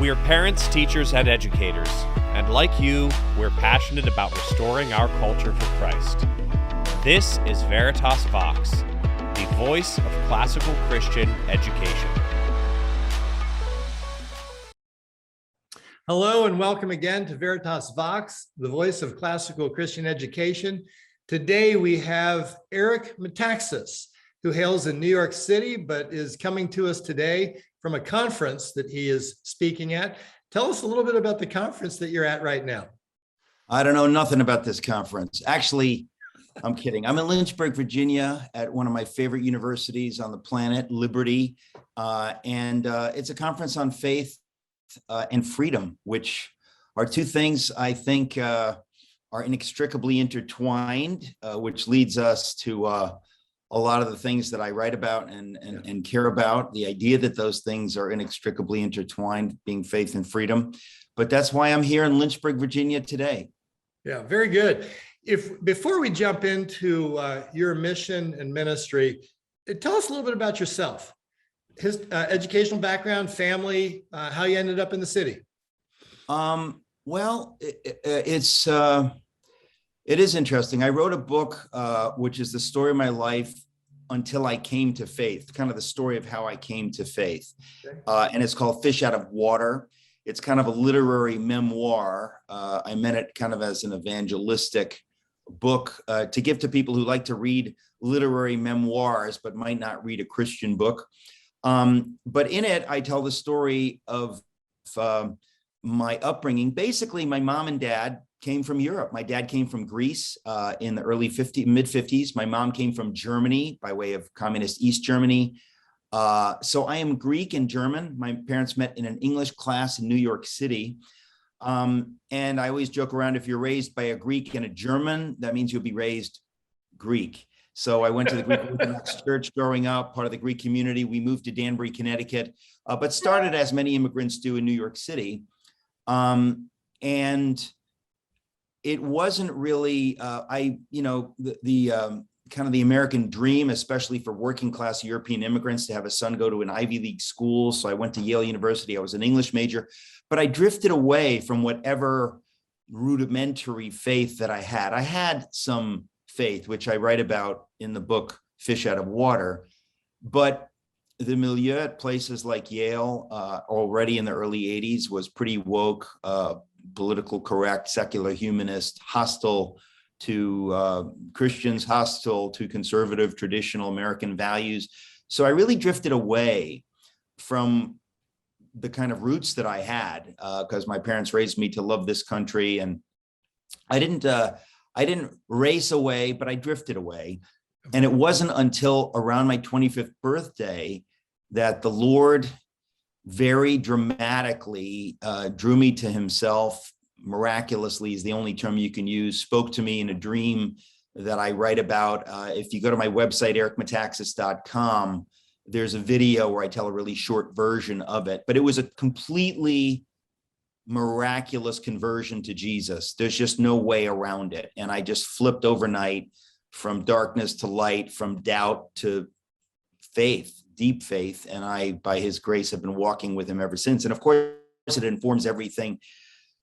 We're parents, teachers, and educators, and like you, we're passionate about restoring our culture for Christ. This is Veritas Vox, the voice of classical Christian education. Hello and welcome again to Veritas Vox, the voice of classical Christian education. Today we have Eric Metaxas, who hails in New York City, but is coming to us today from a conference that he is speaking at. Tell us a little bit about the conference that you're at right now. I don't know nothing about this conference. Actually, I'm kidding. I'm in Lynchburg, Virginia, at one of my favorite universities on the planet, Liberty. And it's a conference on faith and freedom, which are two things I think are inextricably intertwined, which leads us to a lot of the things that I write about and care about, the idea that those things are inextricably intertwined, being faith and freedom. But that's why I'm here in Lynchburg, Virginia today. Yeah, very good. Before we jump into your mission and ministry, tell us a little bit about yourself, his educational background, family, how you ended up in the city. Well, it is interesting. I wrote a book, which is the story of my life until I came to faith, kind of the story of how I came to faith. Okay. And it's called Fish Out of Water. It's kind of a literary memoir. I meant it kind of as an evangelistic book to give to people who like to read literary memoirs, but might not read a Christian book. But in it, I tell the story of my upbringing. Basically, my mom and dad came from Europe. My dad came from Greece in the mid-50s. My mom came from Germany by way of communist East Germany. So I am Greek and German. My parents met in an English class in New York City. And I always joke around, if you're raised by a Greek and a German, that means you'll be raised Greek. So I went to the Greek Orthodox Church growing up, part of the Greek community. We moved to Danbury, Connecticut, but started as many immigrants do in New York City. And it wasn't really, the kind of the American dream, especially for working class European immigrants, to have a son go to an Ivy League school. So I went to Yale University. I was an English major, but I drifted away from whatever rudimentary faith that I had. I had some faith, which I write about in the book, Fish Out of Water, but the milieu at places like Yale already in the early 80s was pretty woke, political correct, secular humanist, hostile to Christians, hostile to conservative, traditional American values. So I really drifted away from the kind of roots that I had because my parents raised me to love this country. And I didn't race away, but I drifted away. And it wasn't until around my 25th birthday that the Lord very dramatically drew me to himself, miraculously is the only term you can use, spoke to me in a dream that I write about. If you go to my website, ericmetaxas.com, there's a video where I tell a really short version of it, but it was a completely miraculous conversion to Jesus. There's just no way around it. And I just flipped overnight from darkness to light, from doubt to faith, deep faith. And I, by his grace, have been walking with him ever since. And of course, it informs everything,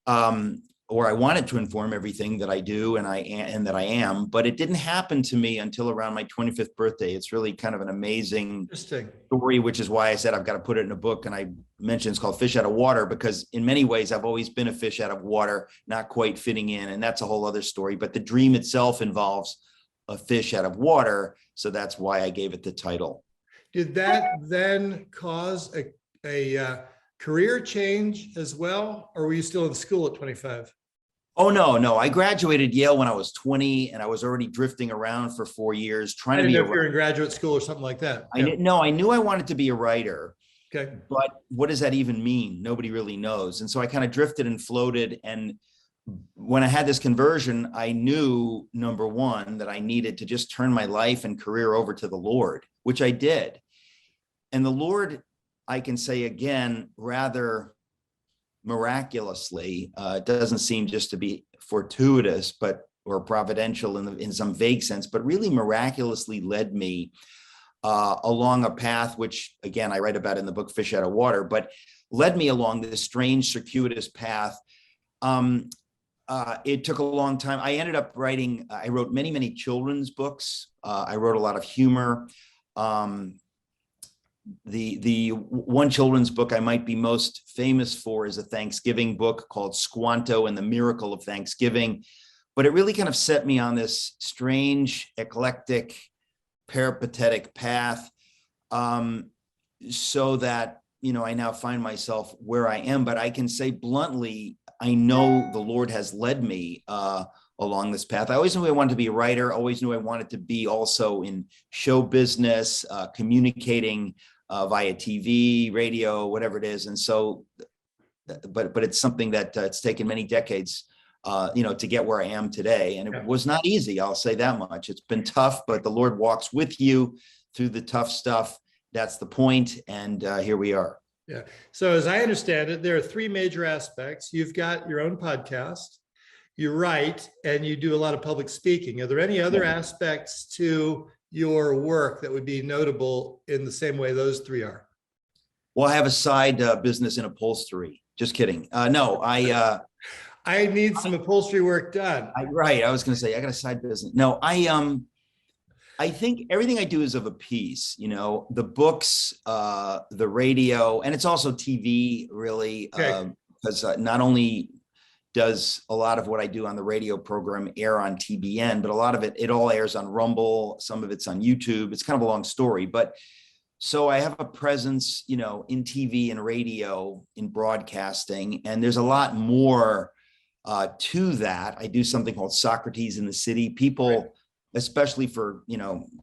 or I wanted to inform everything that I do and that I am, but it didn't happen to me until around my 25th birthday. It's really kind of an amazing story, which is why I said I've got to put it in a book. And I mentioned it's called Fish Out of Water, because in many ways, I've always been a fish out of water, not quite fitting in. And that's a whole other story. But the dream itself involves a fish out of water. So that's why I gave it the title. Did that then cause a career change as well? Or were you still in school at 25? Oh, no. I graduated Yale when I was 20, and I was already drifting around for 4 years trying to be a writer. If you're in graduate school or something like that. I knew I wanted to be a writer. Okay. But what does that even mean? Nobody really knows. And so I kind of drifted and floated. And when I had this conversion, I knew, number one, that I needed to just turn my life and career over to the Lord, which I did. And the Lord, I can say again, rather miraculously, doesn't seem just to be fortuitous, or providential in some vague sense, but really miraculously led me along a path, which again, I write about in the book, Fish Out of Water, but led me along this strange, circuitous path. It took a long time. I ended up writing, I wrote many, many children's books. I wrote a lot of humor. The one children's book I might be most famous for is a Thanksgiving book called Squanto and the Miracle of Thanksgiving. But it really kind of set me on this strange, eclectic, peripatetic path, so that, I now find myself where I am. But I can say bluntly, I know the Lord has led me along this path. I always knew I wanted to be a writer. Always knew I wanted to be also in show business, communicating via TV, radio, whatever it is. And so, but it's something that it's taken many decades, to get where I am today. And it was not easy. I'll say that much. It's been tough, but the Lord walks with you through the tough stuff. That's the point. And here we are. Yeah. So as I understand it, there are three major aspects. You've got your own podcast, you write, and you do a lot of public speaking. Are there any other aspects to your work that would be notable in the same way those three are? Well, I have a side business in upholstery. Just kidding. No, I need some upholstery work done. Right. I was going to say, I got a side business. No, I think everything I do is of a piece, the books, the radio, and it's also TV, really, because not only does a lot of what I do on the radio program air on TBN, but a lot of it all airs on Rumble. Some of it's on YouTube. It's kind of a long story, but so I have a presence, in TV and radio, in broadcasting, and there's a lot more to that. I do something called Socrates in the City. People, especially for,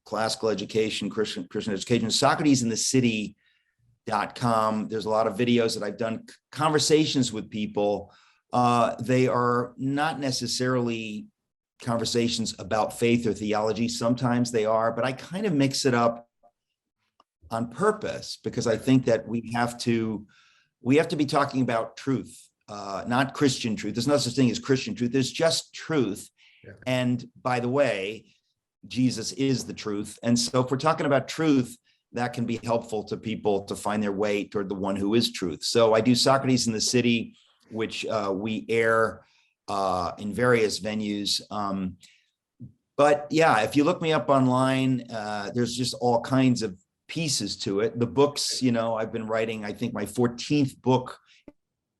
classical education, Christian education, SocratesInTheCity.com. There's a lot of videos that I've done, conversations with people. They are not necessarily conversations about faith or theology. Sometimes they are, but I kind of mix it up on purpose, because I think that we have to be talking about truth, not Christian truth. There's no such thing as Christian truth. There's just truth. Yeah. And by the way, Jesus is the truth. And so if we're talking about truth, that can be helpful to people to find their way toward the one who is truth. So I do Socrates in the City, which we air in various venues. But yeah, if you look me up online, there's just all kinds of pieces to it. The books, I've been writing, I think my 14th book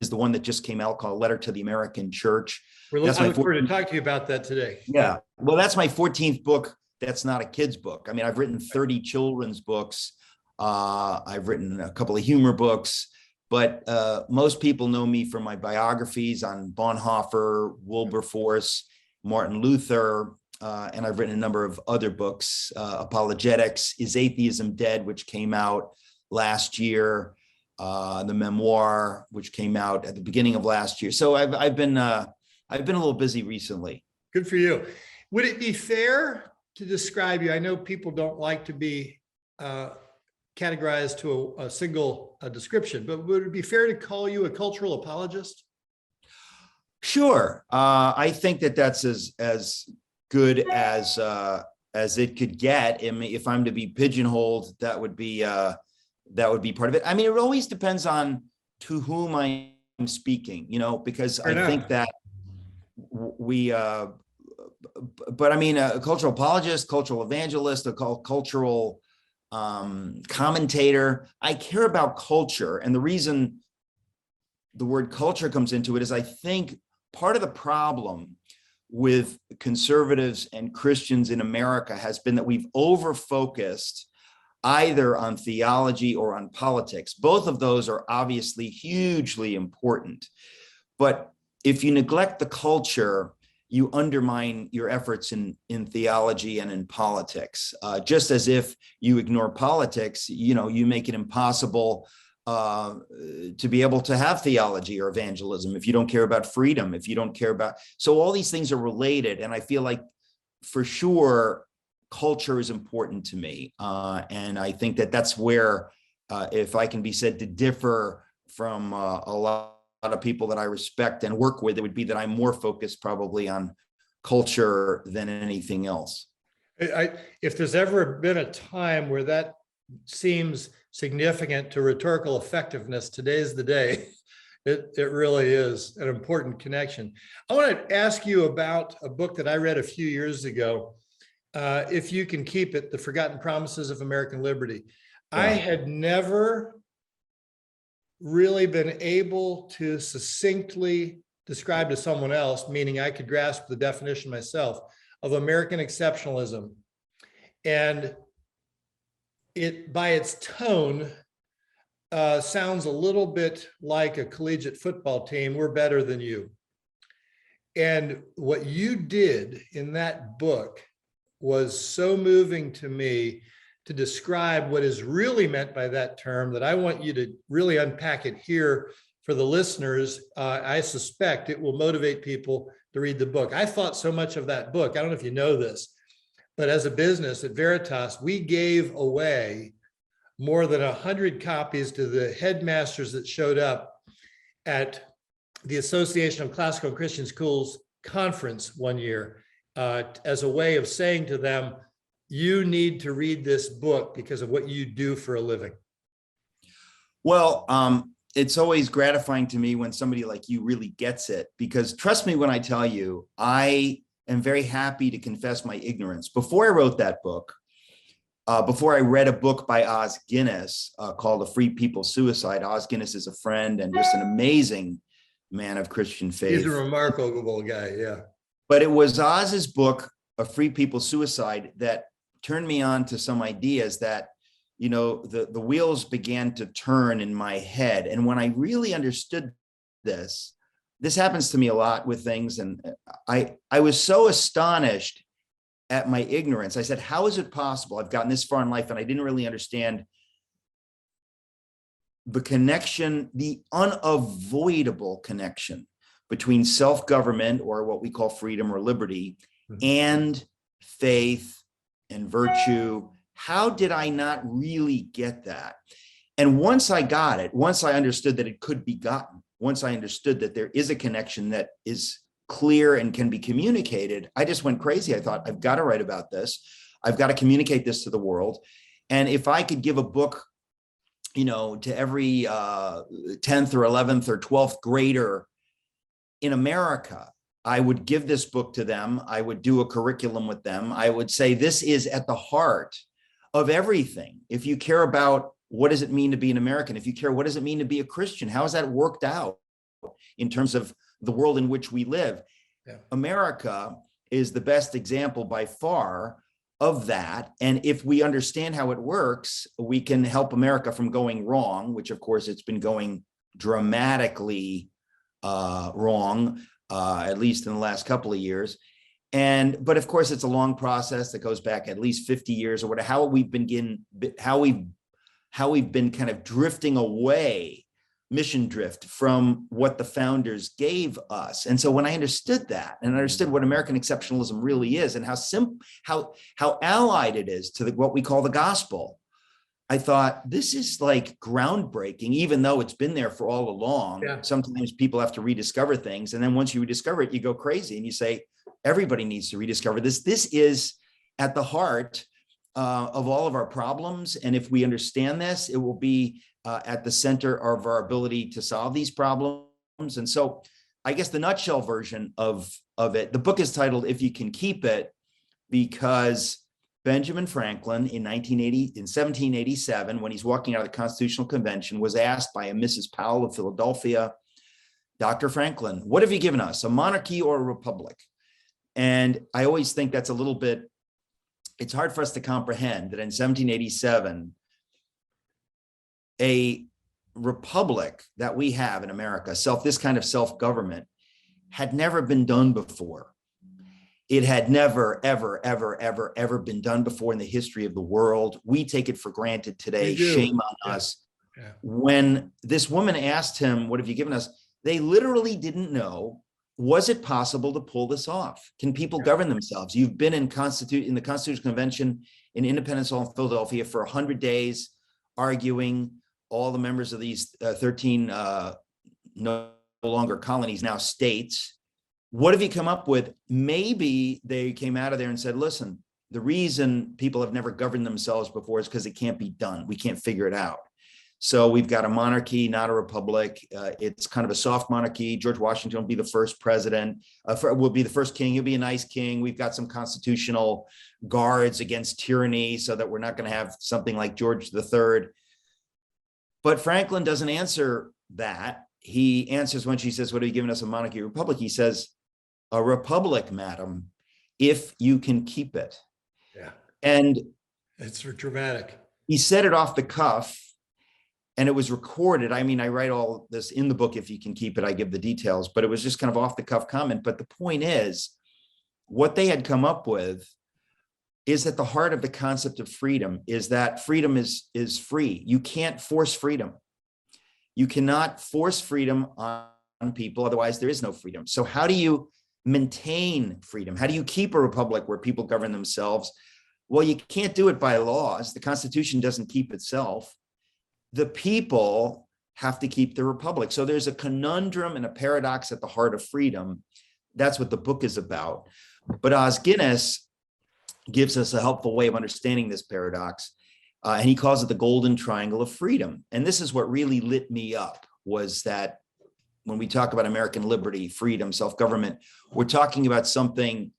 is the one that just came out called Letter to the American Church. I look forward to talk to you about that today. Yeah. Well, that's my 14th book. That's not a kid's book. I mean, I've written 30 children's books. I've written a couple of humor books, but most people know me from my biographies on Bonhoeffer, Wilberforce, Martin Luther, and I've written a number of other books, Apologetics, Is Atheism Dead, which came out last year, the memoir, which came out at the beginning of last year. So I've been a little busy recently. Good for you. Would it be fair to describe you? I know people don't like to be categorized to a single description, but would it be fair to call you a cultural apologist? Sure. I think that that's as good as it could get. I mean, if I'm to be pigeonholed, that would be part of it. I mean, it always depends on to whom I'm speaking, because I think that but I mean, a cultural apologist, cultural evangelist, a cultural commentator. I care about culture. And the reason the word culture comes into it is I think part of the problem with conservatives and Christians in America has been that we've over-focused either on theology or on politics. Both of those are obviously hugely important. But if you neglect the culture, you undermine your efforts in theology and in politics. Just as if you ignore politics, you make it impossible to be able to have theology or evangelism if you don't care about freedom, if you don't care about, so all these things are related. And I feel like for sure, culture is important to me. And I think that that's where, if I can be said to differ from a lot of people that I respect and work with, it would be that I'm more focused probably on culture than anything else. If there's ever been a time where that seems significant to rhetorical effectiveness. Today's the day. It really is an important connection. I want to ask you about a book that I read a few years ago. If you can keep it, The Forgotten Promises of American Liberty. Yeah. I had never really been able to succinctly describe to someone else, meaning I could grasp the definition myself, of American exceptionalism. And it, by its tone, sounds a little bit like a collegiate football team. We're better than you. And what you did in that book was so moving to me to describe what is really meant by that term, that I want you to really unpack it here for the listeners. I suspect it will motivate people to read the book. I thought so much of that book. I don't know if you know this, but as a business at Veritas, we gave away more than 100 copies to the headmasters that showed up at the Association of Classical and Christian Schools conference one year, as a way of saying to them, you need to read this book because of what you do for a living. Well, it's always gratifying to me when somebody like you really gets it, because trust me when I tell you, I am very happy to confess my ignorance. Before I wrote that book, before I read a book by Os Guinness called A Free People's Suicide. Os Guinness is a friend and just an amazing man of Christian faith. He's a remarkable guy, yeah. But it was Oz's book, A Free People's Suicide, that turned me on to some ideas that, you know, the wheels began to turn in my head. And when I really understood this happens to me a lot with things. And I was so astonished at my ignorance. I said, how is it possible? I've gotten this far in life and I didn't really understand the connection, the unavoidable connection between self-government, or what we call freedom or liberty, and faith and virtue. How did I not really get that? And once I got it, once I understood that it could be gotten, once I understood that there is a connection that is clear and can be communicated, I just went crazy. I thought, I've got to write about this. I've got to communicate this to the world. And if I could give a book, you know, to every 10th or 11th or 12th grader in America, I would give this book to them. I would do a curriculum with them. I would say, this is at the heart of everything. If you care about what does it mean to be an American, if you care, what does it mean to be a Christian? How has that worked out in terms of the world in which we live? Yeah. America is the best example by far of that. And if we understand how it works, we can help America from going wrong, which of course it's been going dramatically wrong, at least in the last couple of years. But of course it's a long process that goes back at least 50 years or whatever, how we've been kind of drifting away, mission drift from what the founders gave us. And so when I understood that and understood what American exceptionalism really is and how allied it is to what we call the gospel, I thought, this is like groundbreaking, even though it's been there for all along. Yeah. Sometimes people have to rediscover things. And then once you rediscover it, you go crazy and you say, everybody needs to rediscover this. This is at the heart of all of our problems. And if we understand this, it will be at the center of our ability to solve these problems. And so I guess the nutshell version of it, the book is titled If You Can Keep It, because Benjamin Franklin in 1787, when he's walking out of the Constitutional Convention, was asked by a Mrs. Powell of Philadelphia, Dr. Franklin, what have you given us, a monarchy or a republic? And I always think that's a little bit, it's hard for us to comprehend that in 1787, a republic that we have in America, this kind of self-government, had never been done before. It had never, ever, ever, ever, ever been done before in the history of the world. We take it for granted today. Shame on us. Yeah. When this woman asked him, what have you given us? They literally didn't know, was it possible to pull this off? Can people govern themselves? You've been in the Constitutional Convention in Independence Hall in Philadelphia for 100 days, arguing. All the members of these 13 no longer colonies, now states. What have you come up with? Maybe they came out of there and said, listen, the reason people have never governed themselves before is because it can't be done. We can't figure it out. So we've got a monarchy, not a republic. It's kind of a soft monarchy. George Washington will be the first president, will be the first king. He'll be a nice king. We've got some constitutional guards against tyranny so that we're not going to have something like George III. But Franklin doesn't answer that. He answers when she says, what are you giving us, a monarchy or republic? He says, a republic, madam, if you can keep it. Yeah. And It's dramatic. he said it off the cuff. And it was recorded. I mean, I write all this in the book. If you can keep it, I give the details, but it was just kind of off the cuff comment. But the point is, what they had come up with is at the heart of the concept of freedom is that freedom is free. You can't force freedom. You cannot force freedom on people. Otherwise, there is no freedom. So how do you maintain freedom? How do you keep a republic where people govern themselves? Well, you can't do it by laws. The Constitution doesn't keep itself. The people have to keep the republic. So there's a conundrum and a paradox at the heart of freedom. That's what the book is about. But Os Guinness gives us a helpful way of understanding this paradox. And he calls it the golden triangle of freedom. And this is what really lit me up, was that when we talk about American liberty, freedom, self-government, we're talking about something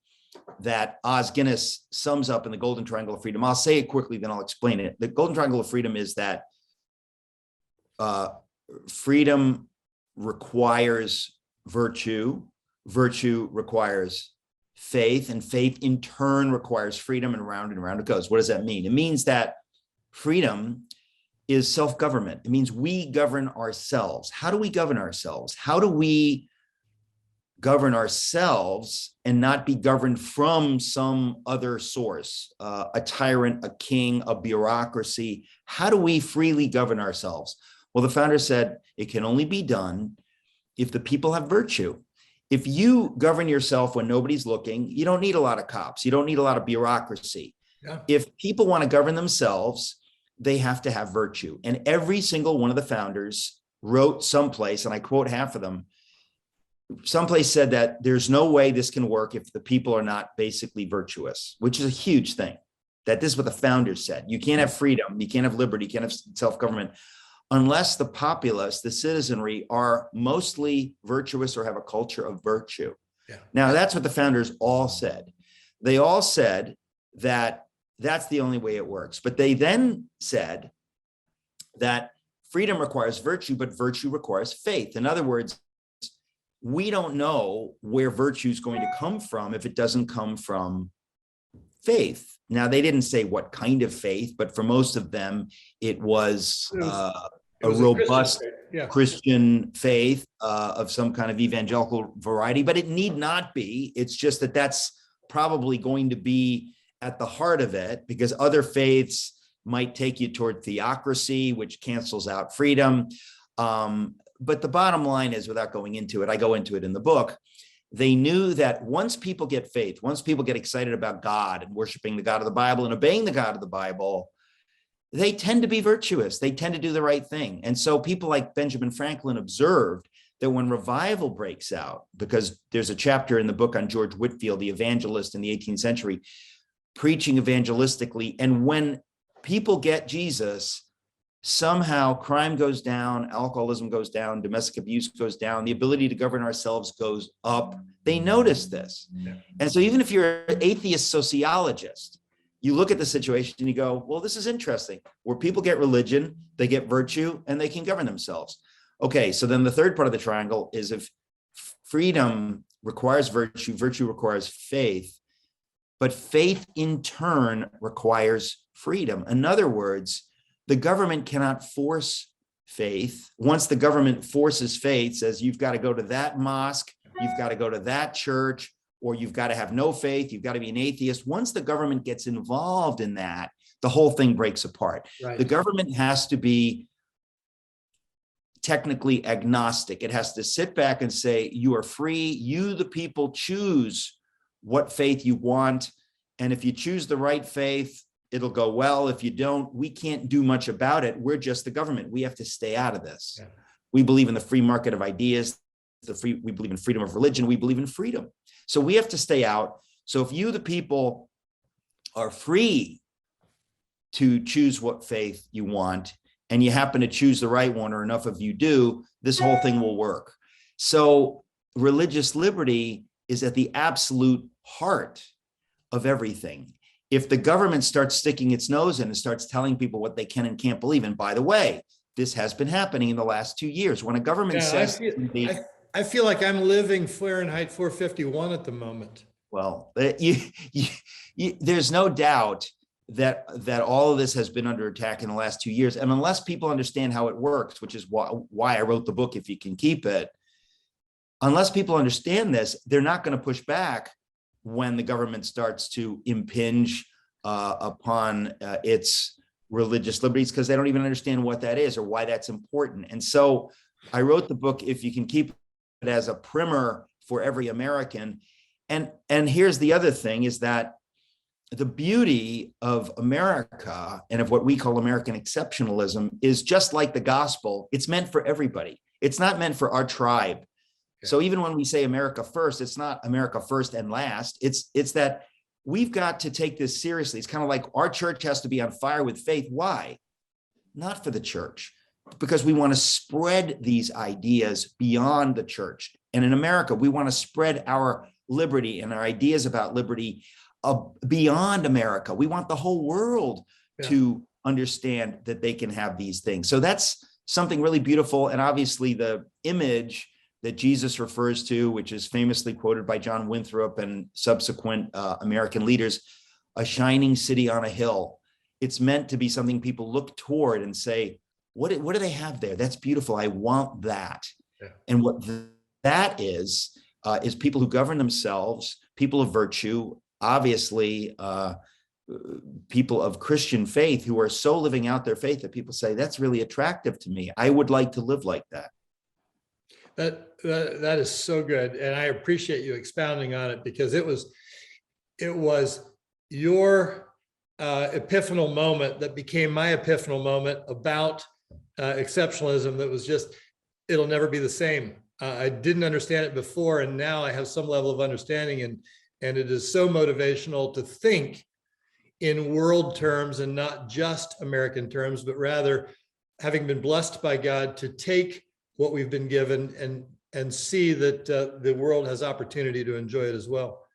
that Os Guinness sums up in the golden triangle of freedom. I'll say it quickly, then I'll explain it. The golden triangle of freedom is that freedom requires virtue, virtue requires faith, and faith in turn requires freedom, and around it goes. What does that mean? It means that freedom is self-government. It means we govern ourselves. How do we govern ourselves? How do we govern ourselves and not be governed from some other source, a tyrant, a king, a bureaucracy? How do we freely govern ourselves? Well, the founder said it can only be done if the people have virtue. If you govern yourself when nobody's looking, you don't need a lot of cops. You don't need a lot of bureaucracy. Yeah. If people want to govern themselves, they have to have virtue. And every single one of the founders wrote someplace, and I quote half of them, someplace said that there's no way this can work if the people are not basically virtuous, which is a huge thing. That this is what the founders said. You can't have freedom, you can't have liberty, you can't have self-government unless the populace, the citizenry, are mostly virtuous or have a culture of virtue. Yeah. Now, that's what the founders all said. They all said that that's the only way it works. But they then said that freedom requires virtue, but virtue requires faith. In other words, we don't know where virtue is going to come from if it doesn't come from faith. Now, they didn't say what kind of faith, but for most of them, it was a robust Christian faith of some kind of evangelical variety, but it need not be. It's just that that's probably going to be at the heart of it, because other faiths might take you toward theocracy, which cancels out freedom. But the bottom line is, without going into it, I go into it in the book, they knew that once people get faith, once people get excited about God and worshiping the God of the Bible and obeying the God of the Bible, they tend to be virtuous. They tend to do the right thing. And so people like Benjamin Franklin observed that when revival breaks out, because there's a chapter in the book on George Whitefield, the evangelist in the 18th century, preaching evangelistically, and when people get Jesus, somehow crime goes down, alcoholism goes down, domestic abuse goes down, the ability to govern ourselves goes up. They notice this. Yeah. And so even if you're an atheist sociologist, you look at the situation and you go, well, this is interesting. Where people get religion, they get virtue, and they can govern themselves. Okay, so then the third part of the triangle is if freedom requires virtue, virtue requires faith, but faith in turn requires freedom. In other words, the government cannot force faith. Once the government forces faith, says you've got to go to that mosque, you've got to go to that church, or you've got to have no faith, you've got to be an atheist. Once the government gets involved in that, the whole thing breaks apart. Right. The government has to be technically agnostic. It has to sit back and say, you are free, you, the people, choose what faith you want. And if you choose the right faith, it'll go well. If you don't, we can't do much about it. We're just the government. We have to stay out of this. Yeah. We believe in the free market of ideas. We believe in freedom of religion. We believe in freedom. So we have to stay out. So if you, the people, are free to choose what faith you want, and you happen to choose the right one, or enough of you do, this whole thing will work. So religious liberty is at the absolute heart of everything. If the government starts sticking its nose in and starts telling people what they can and can't believe, and by the way, this has been happening in the last 2 years. When a government says, I feel like I'm living Fahrenheit 451 at the moment. well, there's no doubt that all of this has been under attack in the last 2 years. And unless people understand how it works, which is why I wrote the book, If You Can Keep It, unless people understand this, they're not going to push back when the government starts to impinge upon its religious liberties, because they don't even understand what that is or why that's important. And so I wrote the book, If You Can Keep It, as a primer for every American. And here's the other thing, is that the beauty of America and of what we call American exceptionalism is just like the gospel. It's meant for everybody. It's not meant for our tribe. Okay. So even when we say America first, it's not America first and last. It's that we've got to take this seriously. It's kind of like our church has to be on fire with faith. Why? Not for the church, because we want to spread these ideas beyond the church. And in America, we want to spread our liberty and our ideas about liberty beyond America. We want the whole world to understand that they can have these things. So that's something really beautiful. And obviously the image that Jesus refers to, which is famously quoted by John Winthrop and subsequent American leaders, a shining city on a hill. It's meant to be something people look toward and say, what do they have there? That's beautiful. I want that. Yeah. And what that is people who govern themselves, people of virtue, obviously people of Christian faith who are so living out their faith that people say, that's really attractive to me. I would like to live like that. That is so good. And I appreciate you expounding on it, because it was your epiphanal moment that became my epiphanal moment about exceptionalism. That was just, it'll never be the same. I didn't understand it before, and now I have some level of understanding, and it is so motivational to think in world terms and not just American terms, but rather, having been blessed by God, to take what we've been given and see that the world has opportunity to enjoy it as well.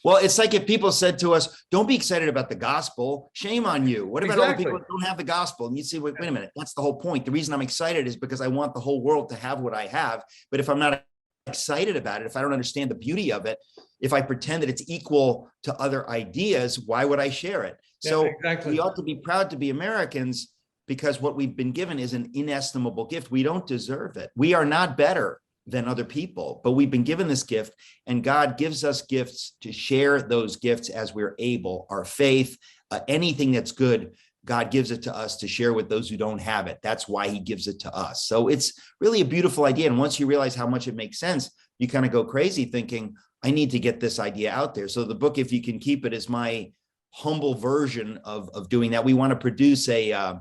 Well, it's like if people said to us, don't be excited about the gospel. Shame on you. What about all the people that don't have the gospel? And you'd say, wait a minute, that's the whole point. The reason I'm excited is because I want the whole world to have what I have. But if I'm not excited about it, if I don't understand the beauty of it, if I pretend that it's equal to other ideas, why would I share it? So we ought to be proud to be Americans, because what we've been given is an inestimable gift. We don't deserve it. We are not better than other people, but we've been given this gift, and God gives us gifts to share those gifts as we're able. Our faith, anything that's good, God gives it to us to share with those who don't have it. That's why he gives it to us. So it's really a beautiful idea. And once you realize how much it makes sense, you kind of go crazy thinking, I need to get this idea out there. So the book, If You Can Keep It, is my humble version of doing that. We want to produce a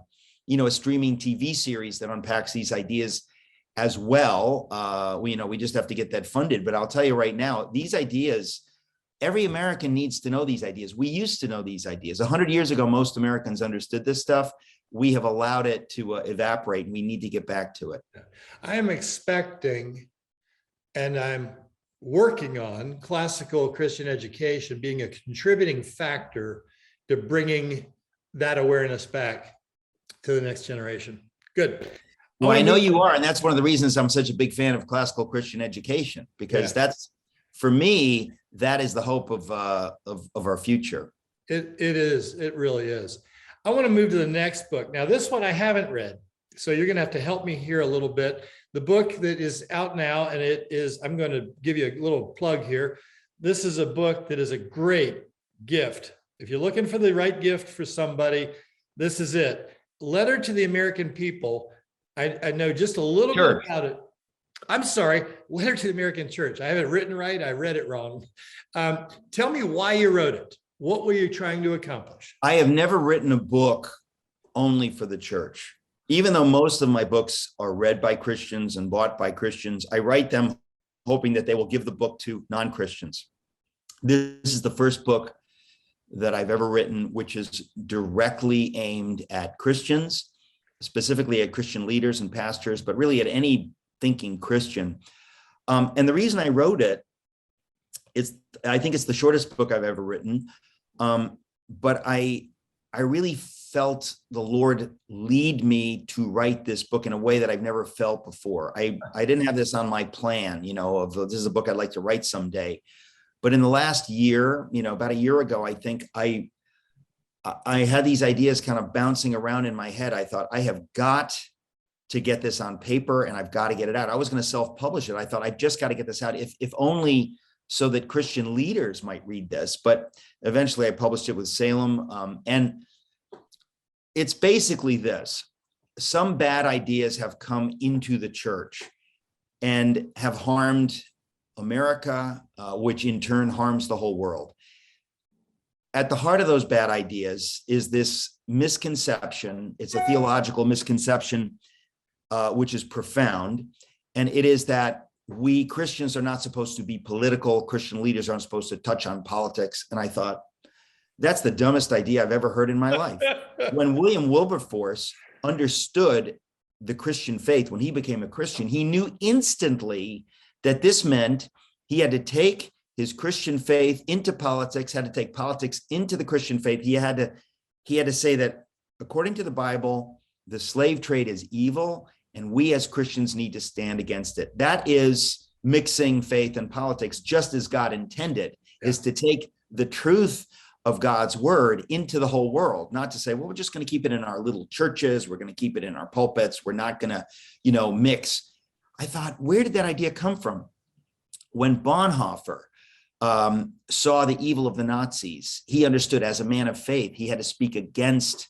streaming TV series that unpacks these ideas as well. We just have to get that funded. But I'll tell you right now, these ideas, every American needs to know these ideas. We used to know these ideas. 100 years ago, most Americans understood this stuff. We have allowed it to evaporate, and we need to get back to it. I am expecting, and I'm working on, classical Christian education being a contributing factor to bringing that awareness back to the next generation. Good. Well, I know you are, and that's one of the reasons I'm such a big fan of classical Christian education, because that's, for me, that is the hope of our future. It is. It really is. I want to move to the next book. Now, this one I haven't read, so you're going to have to help me here a little bit. The book that is out now, and it is, I'm going to give you a little plug here. This is a book that is a great gift. If you're looking for the right gift for somebody, this is it. Letter to the American People. I know just a little bit about it. I'm sorry, Letter to the American Church. I have it written right. I read it wrong. Tell me why you wrote it. What were you trying to accomplish? I have never written a book only for the church. Even though most of my books are read by Christians and bought by Christians, I write them hoping that they will give the book to non-Christians. This is the first book that I've ever written, which is directly aimed at Christians, specifically at Christian leaders and pastors, but really at any thinking Christian. And the reason I wrote it is I think it's the shortest book I've ever written. But I really felt the Lord lead me to write this book in a way that I've never felt before. I didn't have this on my plan, of this is a book I'd like to write someday. But in the last year, about a year ago, I think I had these ideas kind of bouncing around in my head. I thought, I have got to get this on paper and I've got to get it out. I was going to self-publish it. I thought, I've just got to get this out, if only so that Christian leaders might read this. But eventually I published it with Salem. And it's basically this: some bad ideas have come into the church and have harmed America, which in turn harms the whole world. At the heart of those bad ideas is this misconception. It's a theological misconception, which is profound. And it is that we Christians are not supposed to be political. Christian leaders aren't supposed to touch on politics. And I thought, that's the dumbest idea I've ever heard in my life. When William Wilberforce understood the Christian faith, when he became a Christian, he knew instantly that this meant he had to take his Christian faith into politics, had to take politics into the Christian faith. He had to say that according to the Bible, the slave trade is evil, and we as Christians need to stand against it. That is mixing faith and politics, just as God intended, is to take the truth of God's word into the whole world, not to say, well, we're just going to keep it in our little churches. We're going to keep it in our pulpits. We're not going to, mix. I thought, where did that idea come from? When Bonhoeffer saw the evil of the Nazis, he understood, as a man of faith, he had to speak against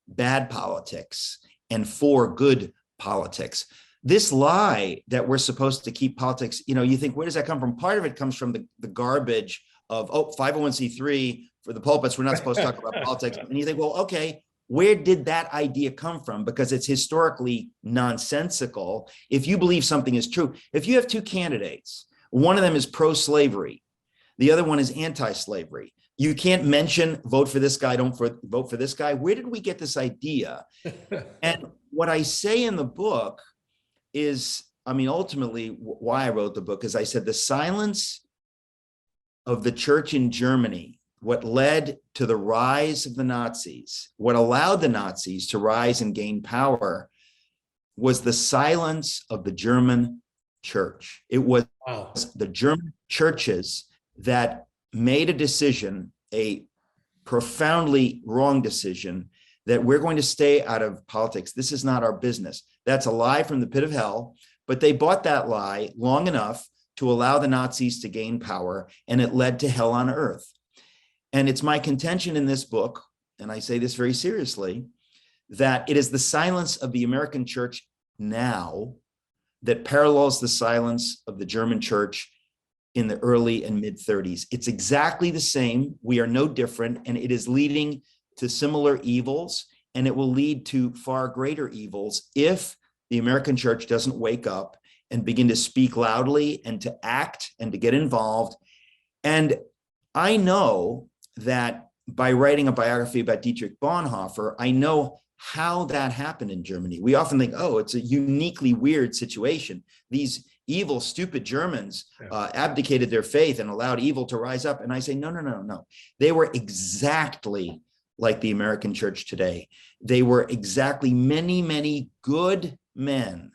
bad politics and for good politics. This lie that we're supposed to keep politics, you think, where does that come from? Part of it comes from the garbage of, 501c3 for the pulpits. We're not supposed to talk about politics. And you think, well, okay, where did that idea come from? Because it's historically nonsensical. If you believe something is true, if you have two candidates, one of them is pro-slavery, the other one is anti-slavery, you can't mention vote for this guy, vote for this guy. Where did we get this idea? And what I say in the book is, ultimately why I wrote the book is I said the silence of the church in Germany, what led to the rise of the Nazis, what allowed the Nazis to rise and gain power, was the silence of the German church. It was the German churches that made a decision, a profoundly wrong decision, that we're going to stay out of politics. This is not our business. That's a lie from the pit of hell, but they bought that lie long enough to allow the Nazis to gain power, and it led to hell on earth. And it's my contention in this book, and I say this very seriously, that it is the silence of the American church now that parallels the silence of the German church in the early and mid 30s. It's exactly the same. We are no different, and it is leading to similar evils, and it will lead to far greater evils if the American church doesn't wake up and begin to speak loudly and to act and to get involved. And I know that by writing a biography about Dietrich Bonhoeffer, I know how that happened in Germany. We often think, oh, it's a uniquely weird situation. These evil, stupid Germans abdicated their faith and allowed evil to rise up. And I say, no. They were exactly like the American church today. They were exactly many, many good men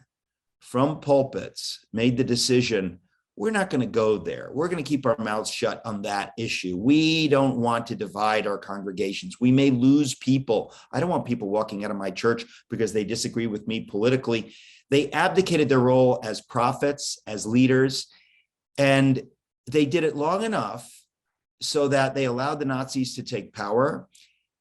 from pulpits made the decision, we're not going to go there. We're going to keep our mouths shut on that issue. We don't want to divide our congregations. We may lose people. I don't want people walking out of my church because they disagree with me politically. They abdicated their role as prophets, as leaders, and they did it long enough so that they allowed the Nazis to take power.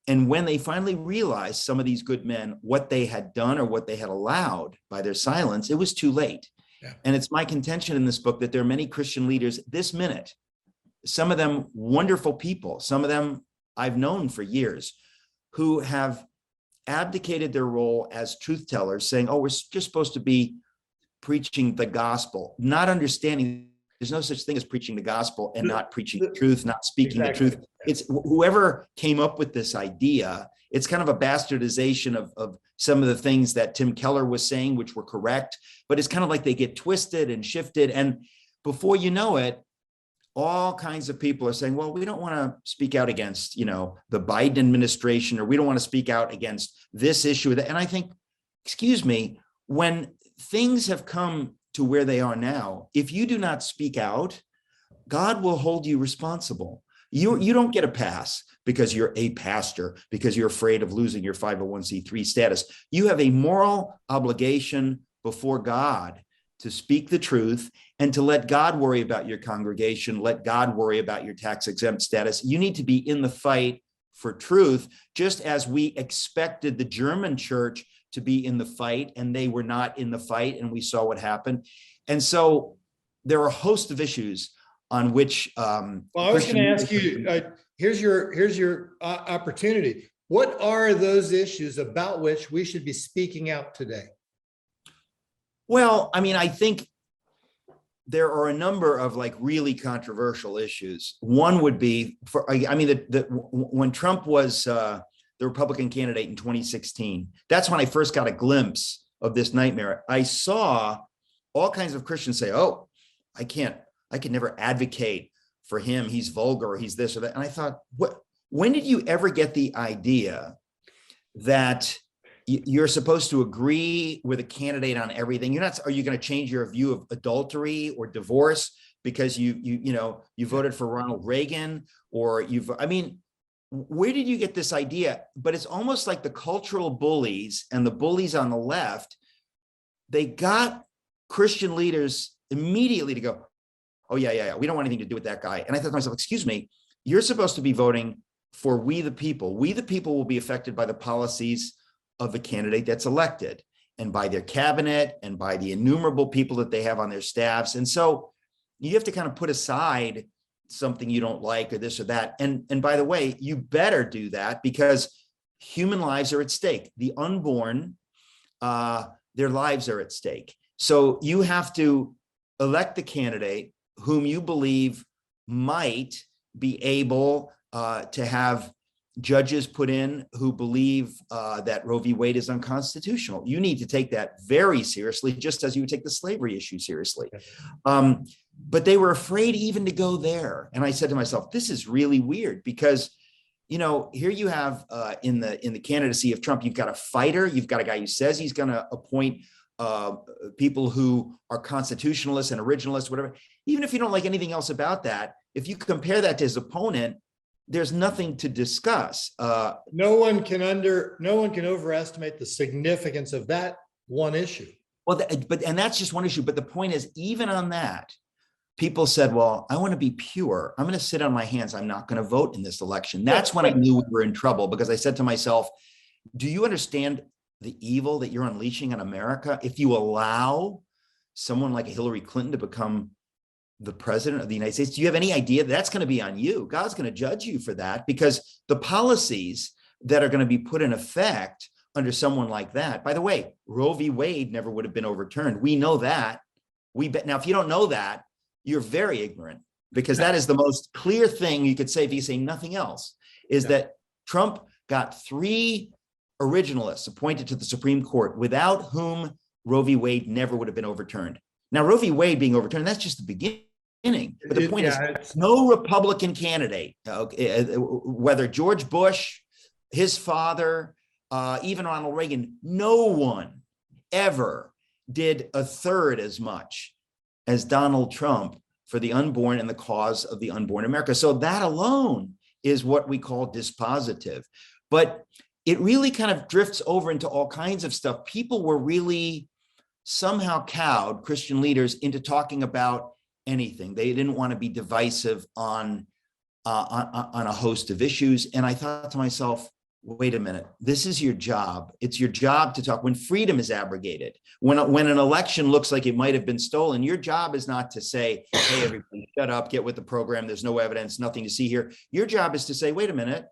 And when they finally realized, some of these good men, what they had done or what they had allowed by their silence, it was too late. Yeah. And it's my contention in this book that there are many Christian leaders this minute, some of them wonderful people, some of them I've known for years, who have abdicated their role as truth tellers, saying, oh, we're just supposed to be preaching the gospel, not understanding there's no such thing as preaching the gospel and not preaching the truth, not speaking the truth. It's whoever came up with this idea. It's kind of a bastardization of some of the things that Tim Keller was saying, which were correct, but it's kind of like they get twisted and shifted. And before you know it, all kinds of people are saying, well, we don't want to speak out against, the Biden administration, or we don't want to speak out against this issue. And I think, excuse me, when things have come to where they are now, if you do not speak out, God will hold you responsible. You don't get a pass because you're a pastor, because you're afraid of losing your 501c3 status. You have a moral obligation before God to speak the truth and to let God worry about your congregation, let God worry about your tax exempt status. You need to be in the fight for truth, just as we expected the German church to be in the fight, and they were not in the fight, and we saw what happened. And so there are a host of issues on which well, I was going to ask you, here's your opportunity. What are those issues about which we should be speaking out today? Well, I mean, I think there are a number of really controversial issues. One would be when Trump was the Republican candidate in 2016, that's when I first got a glimpse of this nightmare. I saw all kinds of Christians say, oh, I could never advocate for him. He's vulgar, or he's this or that. And I thought, when did you ever get the idea that you're supposed to agree with a candidate on everything? Are you going to change your view of adultery or divorce because you voted for Ronald Reagan, or where did you get this idea? But it's almost like the cultural bullies and the bullies on the left, they got Christian leaders immediately to go, oh yeah, we don't want anything to do with that guy. And I thought to myself, excuse me, you're supposed to be voting for we the people. We the people will be affected by the policies of the candidate that's elected, and by their cabinet, and by the innumerable people that they have on their staffs. And so you have to kind of put aside something you don't like, or this or that. And by the way, you better do that, because human lives are at stake. The unborn, their lives are at stake. So you have to elect the candidate whom you believe might be able to have judges put in who believe that Roe v. Wade is unconstitutional. You need to take that very seriously, just as you would take the slavery issue seriously. But they were afraid even to go there. And I said to myself, this is really weird, because here you have in the candidacy of Trump, you've got a fighter, you've got a guy who says he's going to appoint people who are constitutionalists and originalists, whatever. Even if you don't like anything else about that, if you compare that to his opponent, there's nothing to discuss. No one can overestimate the significance of that one issue. Well, and that's just one issue. But the point is, even on that, people said, well, I want to be pure. I'm going to sit on my hands. I'm not going to vote in this election. That's when I knew we were in trouble, because I said to myself, do you understand the evil that you're unleashing on America if you allow someone like Hillary Clinton to become the president of the United States? Do you have any idea that's going to be on you? God's going to judge you for that, because the policies that are going to be put in effect under someone like that, by the way, Roe v. Wade never would have been overturned. We know that. Now, if you don't know that, you're very ignorant, because that is the most clear thing you could say if you say nothing else, is that Trump got 3 originalists appointed to the Supreme Court, without whom Roe v. Wade never would have been overturned. Now, Roe v. Wade being overturned, that's just the beginning. But the point is, no Republican candidate, whether George Bush, his father, even Ronald Reagan, no one ever did a third as much as Donald Trump for the unborn and the cause of the unborn America. So that alone is what we call dispositive. But it really kind of drifts over into all kinds of stuff. People were really somehow cowed, Christian leaders, into talking about anything. They didn't want to be divisive on a host of issues. And I thought to myself, wait a minute, this is your job. It's your job to talk when freedom is abrogated, when an election looks like it might have been stolen. Your job is not to say, hey, everybody, shut up, get with the program. There's no evidence, nothing to see here. Your job is to say, wait a minute.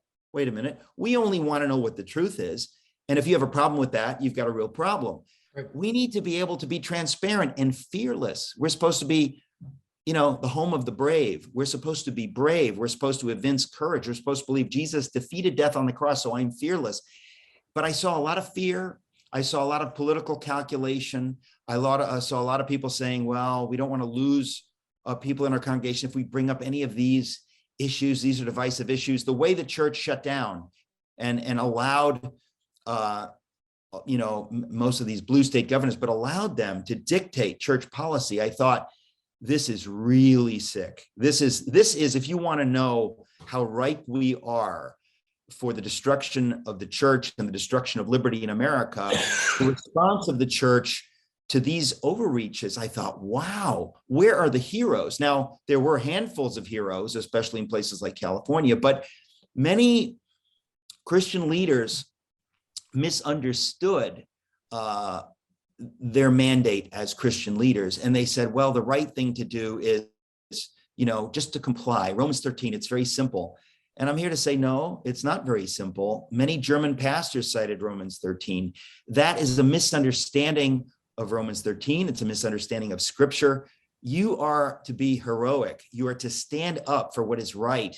We only want to know what the truth is. And if you have a problem with that, you've got a real problem. Right. We need to be able to be transparent and fearless. We're supposed to be the home of the brave. We're supposed to be brave. We're supposed to evince courage. We're supposed to believe Jesus defeated death on the cross, so I'm fearless. But I saw a lot of fear. I saw a lot of political calculation. I saw a lot of people saying, well, we don't want to lose people in our congregation if we bring up any of these issues. These are divisive issues. The way the church shut down and allowed, most of these blue state governors, but allowed them to dictate church policy. I thought, this is really sick. This is, if you want to know how ripe we are for the destruction of the church and the destruction of liberty in America, the response of the church to these overreaches, I thought, wow, where are the heroes? Now, there were handfuls of heroes, especially in places like California, but many Christian leaders misunderstood their mandate as Christian leaders. And they said, well, the right thing to do is, just to comply. Romans 13, it's very simple. And I'm here to say, no, it's not very simple. Many German pastors cited Romans 13. That is a misunderstanding of Romans 13. It's a misunderstanding of scripture. You are to be heroic. You are to stand up for what is right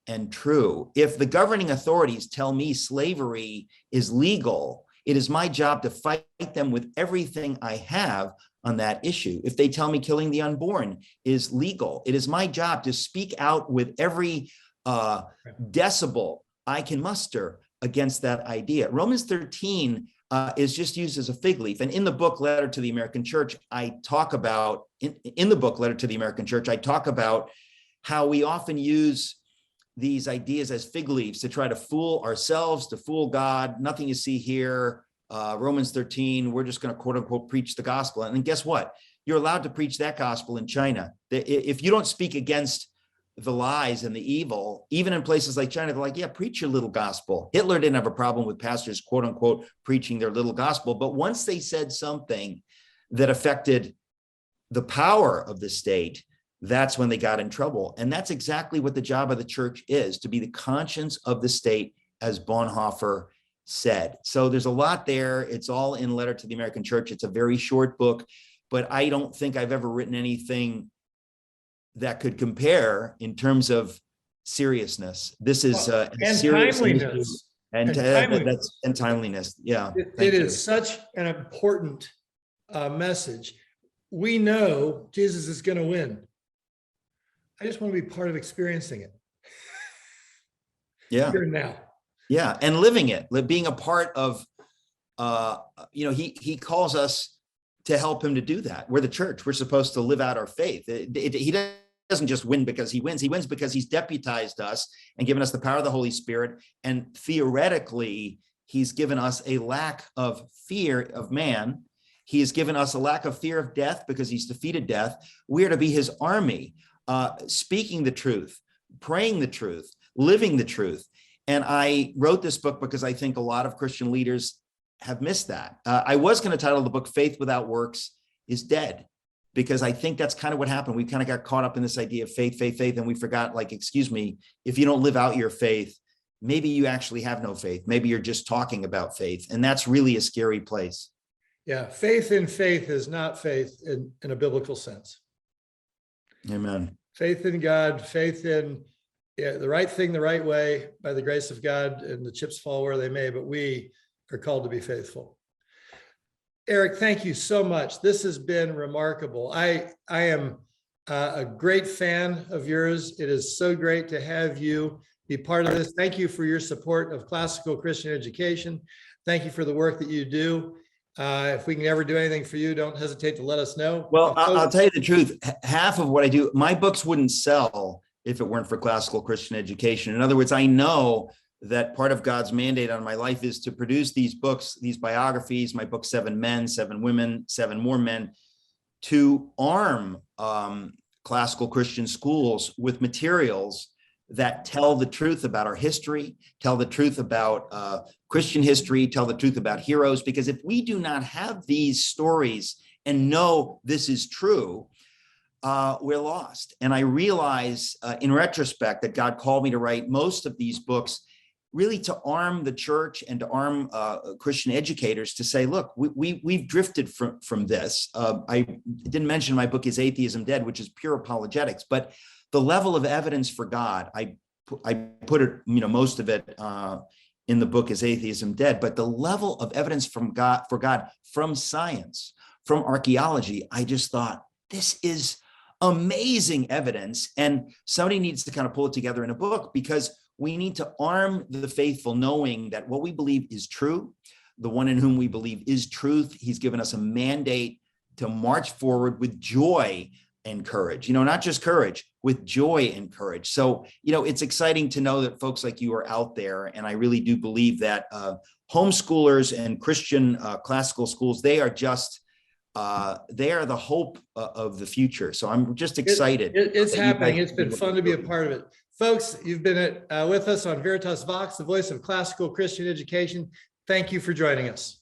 and true. If the governing authorities tell me slavery is legal, it is my job to fight them with everything I have on that issue. If they tell me killing the unborn is legal, it is my job to speak out with every decibel I can muster against that idea. Romans 13 is just used as a fig leaf. And in the book, Letter to the American Church, I talk about, in the book, Letter to the American Church, I talk about how we often use these ideas as fig leaves to try to fool ourselves, to fool God. Nothing you see here, Romans 13, we're just going to quote unquote preach the gospel. And then guess what? You're allowed to preach that gospel in China. If you don't speak against the lies and the evil, even in places like China, they're like, yeah, preach your little gospel. Hitler didn't have a problem with pastors, quote unquote, preaching their little gospel. But once they said something that affected the power of the state, that's when they got in trouble. And that's exactly what the job of the church is, to be the conscience of the state, as Bonhoeffer said. So there's a lot there. It's all in Letter to the American Church. It's a very short book, but I don't think I've ever written anything that could compare in terms of seriousness. This is and serious timeliness. And timeliness. Yeah. It is such an important message. We know Jesus is going to win. I just want to be part of experiencing it. Yeah. Here now. Yeah. And living it, being a part of, he calls us to help him to do that. We're the church. We're supposed to live out our faith. He doesn't just win because he wins. He wins because he's deputized us and given us the power of the Holy Spirit. And theoretically, he's given us a lack of fear of man. He has given us a lack of fear of death because he's defeated death. We are to be his army, speaking the truth, praying the truth, living the truth. And I wrote this book because I think a lot of Christian leaders have missed that. I was going to title the book Faith Without Works is Dead, because I think that's kind of what happened. We kind of got caught up in this idea of faith, and we forgot, like, excuse me, if you don't live out your faith, maybe you actually have no faith. Maybe you're just talking about faith. And that's really a scary place. Yeah. Faith in faith is not faith in a biblical sense. Amen. Faith in God, faith in the right thing, the right way, by the grace of God, and the chips fall where they may, but we are called to be faithful. Eric, thank you so much. This has been remarkable. I am a great fan of yours. It is so great to have you be part of this. Thank you for your support of classical Christian education. Thank you for the work that you do. If we can ever do anything for you, don't hesitate to let us know. Well, I'll tell you the truth. Half of what I do, my books wouldn't sell if it weren't for classical Christian education. In other words, I know that part of God's mandate on my life is to produce these books, these biographies, my book, 7 Men, 7 Women, 7 More Men, to arm classical Christian schools with materials that tell the truth about our history, tell the truth about Christian history, tell the truth about heroes. Because if we do not have these stories and know this is true, we're lost. And I realize in retrospect that God called me to write most of these books really to arm the church and to arm Christian educators to say, look, we've drifted from this. I didn't mention my book Is Atheism Dead, which is pure apologetics, but the level of evidence for God, I put it, most of it in the book Is Atheism Dead, but the level of evidence for God from science, from archaeology, I just thought, this is amazing evidence. And somebody needs to kind of pull it together in a book, because we need to arm the faithful, knowing that what we believe is true. The one in whom we believe is truth. He's given us a mandate to march forward with joy and courage, not just courage, with joy and courage. So, it's exciting to know that folks like you are out there. And I really do believe that homeschoolers and Christian classical schools, they are the hope of the future. So I'm just excited. It's happening. It's been fun to be a part of it. Folks, you've been with us on Veritas Vox, the voice of classical Christian education. Thank you for joining us.